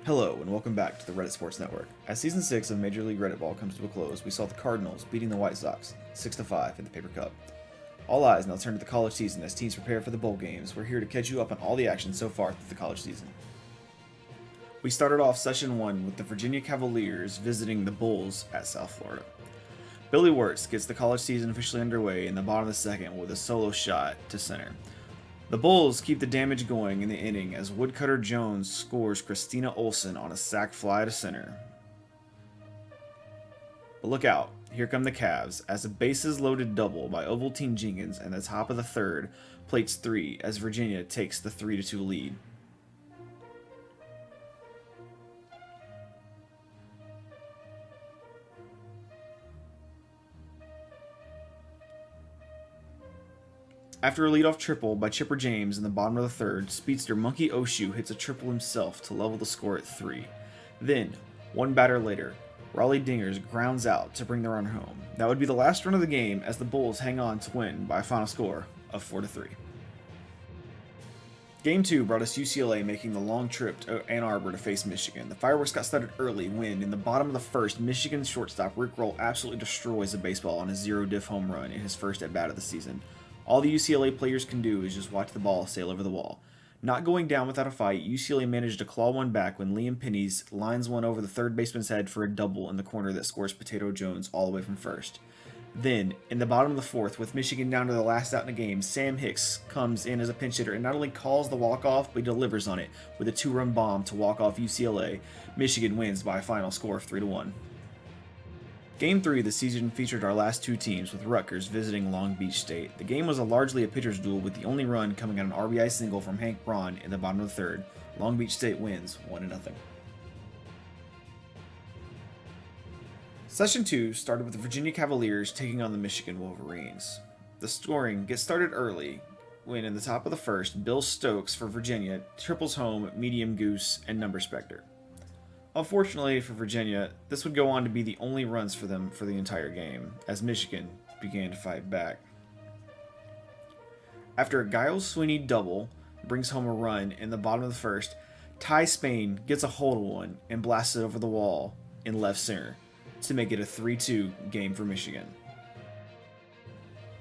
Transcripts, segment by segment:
Hello, and welcome back to the Reddit Sports Network. As Season 6 of Major League Reddit Ball comes to a close, we saw the Cardinals beating the White Sox 6-5 in the Paper Cup. All eyes now turn to the college season as teams prepare for the bowl games. We're here to catch you up on all the action so far through the college season. We started off Session 1 with the Virginia Cavaliers visiting the Bulls at South Florida. Billy Wirtz gets the college season officially underway in the bottom of the second with a solo shot to center. The Bulls keep the damage going in the inning as Woodcutter Jones scores Christina Olsen on a sac fly to center. But look out, here come the Cavs as a bases loaded double by Ovaltine Jenkins in the top of the third plates 3 as Virginia takes the 3-2 lead. After a leadoff triple by Chipper James in the bottom of the third, speedster Monkey Oshu hits a triple himself to level the score at 3. Then, one batter later, Raleigh Dingers grounds out to bring the run home. That would be the last run of the game as the Bulls hang on to win by a final score of 4-3. Game 2 brought us UCLA making the long trip to Ann Arbor to face Michigan. The fireworks got started early when, in the bottom of the first, Michigan's shortstop Rick Roll absolutely destroys the baseball on a zero-diff home run in his first at-bat of the season. All the UCLA players can do is just watch the ball sail over the wall. Not going down without a fight, UCLA managed to claw one back when Liam Pennies lines one over the third baseman's head for a double in the corner that scores Potato Jones all the way from first. Then, in the bottom of the fourth, with Michigan down to the last out in the game, Sam Hicks comes in as a pinch hitter and not only calls the walk-off, but he delivers on it with a 2-run bomb to walk off UCLA. Michigan wins by a final score of 3-1. Game 3 of the season featured our last two teams, with Rutgers visiting Long Beach State. The game was largely a pitcher's duel, with the only run coming on an RBI single from Hank Braun in the bottom of the third. Long Beach State wins 1-0. Session 2 started with the Virginia Cavaliers taking on the Michigan Wolverines. The scoring gets started early when, in the top of the first, Bill Stokes for Virginia triples home Medium Goose and Number Spectre. Unfortunately for Virginia, this would go on to be the only runs for them for the entire game, as Michigan began to fight back. After a Giles Sweeney double brings home a run in the bottom of the first, Ty Spain gets a hold of one and blasts it over the wall in left center to make it a 3-2 game for Michigan.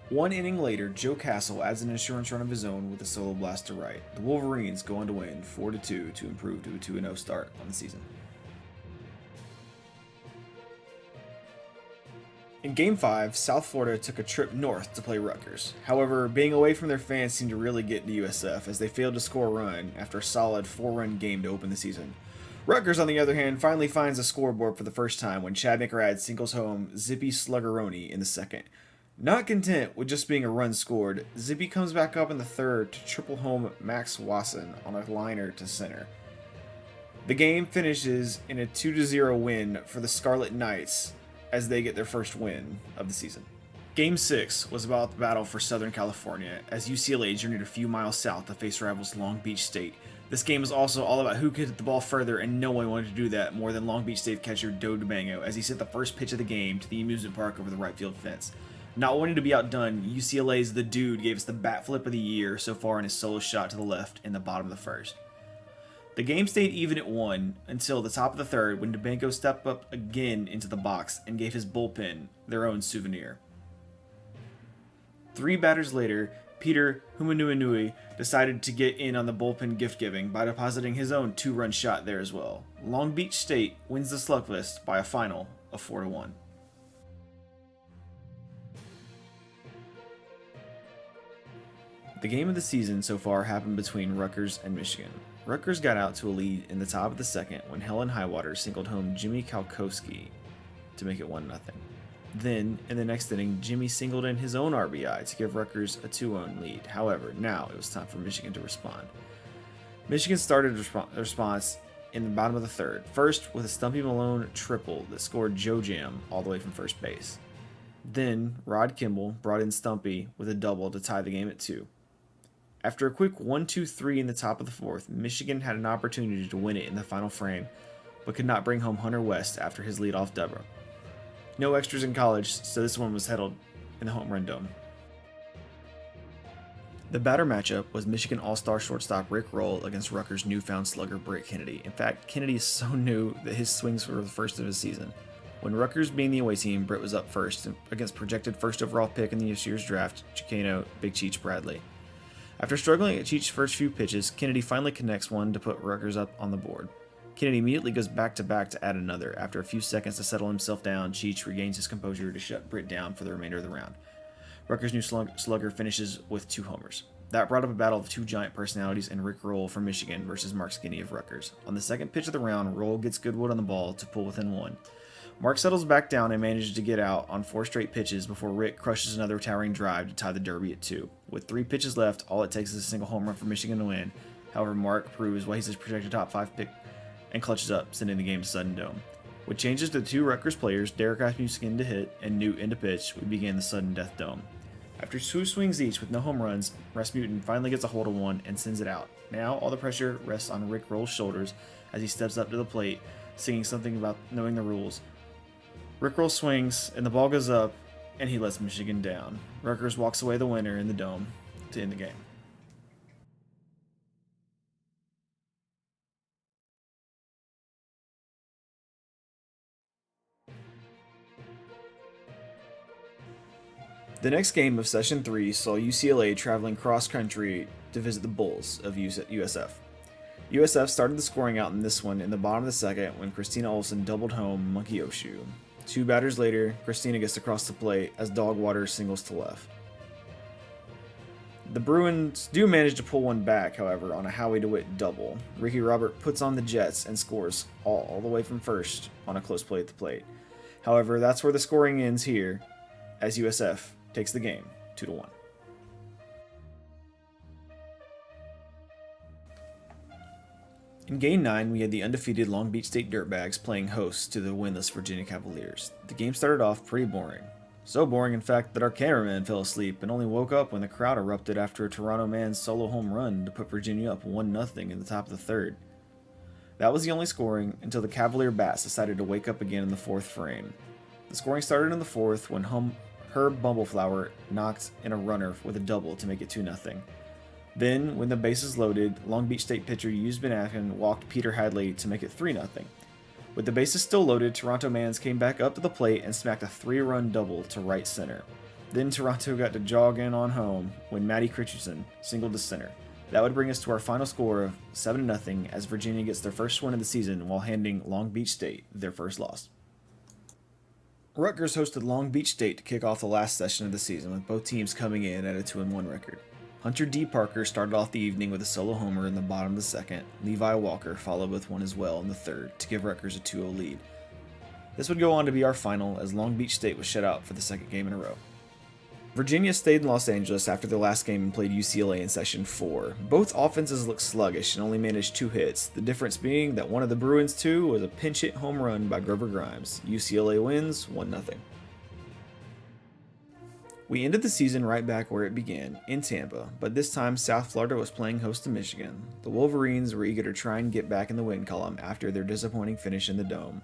One inning later, Joe Castle adds an insurance run of his own with a solo blast to right. The Wolverines go on to win 4-2 to improve to a 2-0 start on the season. In Game 5, South Florida took a trip north to play Rutgers. However, being away from their fans seemed to really get into USF as they failed to score a run after a solid 4-run game to open the season. Rutgers, on the other hand, finally finds a scoreboard for the first time when Chad McRad singles home Zippy Sluggeroni in the second. Not content with just being a run scored, Zippy comes back up in the third to triple home Max Wasson on a liner to center. The game finishes in a 2-0 win for the Scarlet Knights as they get their first win of the season. Game 6 was about the battle for Southern California as UCLA journeyed a few miles south to face rivals Long Beach State. This game was also all about who could hit the ball further, and no one wanted to do that more than Long Beach State catcher Doe DeBango as he sent the first pitch of the game to the amusement park over the right field fence. Not wanting to be outdone, UCLA's The Dude gave us the bat flip of the year so far in his solo shot to the left in the bottom of the first. The game stayed even at 1 until the top of the third when DeBanco stepped up again into the box and gave his bullpen their own souvenir. 3 batters later, Peter Humanuinui decided to get in on the bullpen gift-giving by depositing his own 2-run shot there as well. Long Beach State wins the slugfest by a final of 4-1. The game of the season so far happened between Rutgers and Michigan. Rutgers got out to a lead in the top of the second when Helen Highwater singled home Jimmy Kalkowski to make it 1-0. Then, in the next inning, Jimmy singled in his own RBI to give Rutgers a 2-1 lead. However, now it was time for Michigan to respond. Michigan started a response in the bottom of the third, first with a Stumpy Malone triple that scored Joe Jam all the way from first base. Then, Rod Kimball brought in Stumpy with a double to tie the game at 2. After a quick 1-2-3 in the top of the fourth, Michigan had an opportunity to win it in the final frame, but could not bring home Hunter West after his leadoff double. No extras in college, so this one was settled in the home run dome. The batter matchup was Michigan All-Star shortstop Rick Roll against Rutgers' newfound slugger Britt Kennedy. In fact, Kennedy is so new that his swings were the first of his season. When Rutgers being the away team, Britt was up first against projected first overall pick in this year's draft, Chicano Big Cheech Bradley. After struggling at Cheech's first few pitches, Kennedy finally connects one to put Rutgers up on the board. Kennedy immediately goes back-to-back to add another. After a few seconds to settle himself down, Cheech regains his composure to shut Britt down for the remainder of the round. Rutgers' new slugger finishes with 2 homers. That brought up a battle of 2 giant personalities in Rick Roll from Michigan versus Mark Skinny of Rutgers. On the second pitch of the round, Roll gets Goodwood on the ball to pull within 1. Mark settles back down and manages to get out on 4 straight pitches before Rick crushes another towering drive to tie the Derby at 2. With 3 pitches left, all it takes is a single home run for Michigan to win. However, Mark proves why he's his projected top 5 pick and clutches up, sending the game to sudden dome. With changes to 2 Rutgers players, Derek Rasmussen to hit and Newt into pitch, we begin the sudden death dome. After 2 swings each with no home runs, Rasmussen finally gets a hold of one and sends it out. Now all the pressure rests on Rick Roll's shoulders as he steps up to the plate, singing something about knowing the rules. Rick Roll swings, and the ball goes up, and he lets Michigan down. Rutgers walks away the winner in the dome to end the game. The next game of Session 3 saw UCLA traveling cross-country to visit the Bulls of USF. USF started the scoring out in this one in the bottom of the second when Christina Olsen doubled home Monkey Oshu. 2 batters later, Christina gets across the plate as Dogwater singles to left. The Bruins do manage to pull one back, however, on a Howie DeWitt double. Ricky Robert puts on the Jets and scores all the way from first on a close play at the plate. However, that's where the scoring ends here, as USF takes the game 2-1. In Game 9, we had the undefeated Long Beach State Dirtbags playing host to the winless Virginia Cavaliers. The game started off pretty boring. So boring, in fact, that our cameraman fell asleep and only woke up when the crowd erupted after a Toronto man's solo home run to put Virginia up 1-0 in the top of the third. That was the only scoring until the Cavalier bats decided to wake up again in the 4th frame. The scoring started in the 4th when Herb Bumbleflower knocked in a runner with a double to make it 2-0. Then, when the bases loaded, Long Beach State pitcher Hughes Ben walked Peter Hadley to make it 3-0. With the bases still loaded, Toronto Mans came back up to the plate and smacked a 3-run double to right center. Then Toronto got to jog in on home when Matty Christensen singled to center. That would bring us to our final score of 7-0 as Virginia gets their first win of the season while handing Long Beach State their first loss. Rutgers hosted Long Beach State to kick off the last session of the season, with both teams coming in at a 2-1 record. Hunter D. Parker started off the evening with a solo homer in the bottom of the second. Levi Walker followed with one as well in the third to give Rutgers a 2-0 lead. This would go on to be our final as Long Beach State was shut out for the second game in a row. Virginia stayed in Los Angeles after their last game and played UCLA in Session 4. Both offenses looked sluggish and only managed 2 hits, the difference being that one of the Bruins' 2 was a pinch hit home run by Grover Grimes. UCLA wins 1-0. We ended the season right back where it began, in Tampa, but this time South Florida was playing host to Michigan. The Wolverines were eager to try and get back in the win column after their disappointing finish in the Dome.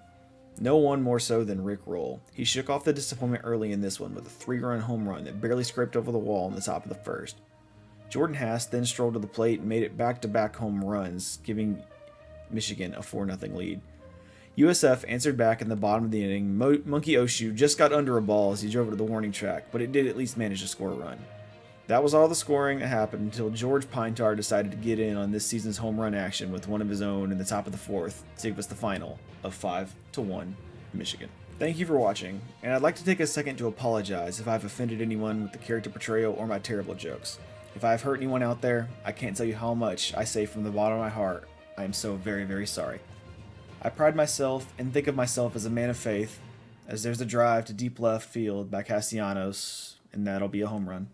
No one more so than Rick Roll. He shook off the disappointment early in this one with a 3-run home run that barely scraped over the wall in the top of the first. Jordan Haas then strolled to the plate and made it back-to-back home runs, giving Michigan a 4-0 lead. USF answered back in the bottom of the inning. Monkey Oshu just got under a ball as he drove it to the warning track, but it did at least manage to score a run. That was all the scoring that happened until George Pinetar decided to get in on this season's home run action with one of his own in the top of the 4th to give us the final of 5-1 Michigan. Thank you for watching, and I'd like to take a second to apologize if I've offended anyone with the character portrayal or my terrible jokes. If I've hurt anyone out there, I can't tell you how much I say from the bottom of my heart, I am so very, very sorry. I pride myself and think of myself as a man of faith, as there's a drive to deep left field by Castellanos, and that'll be a home run.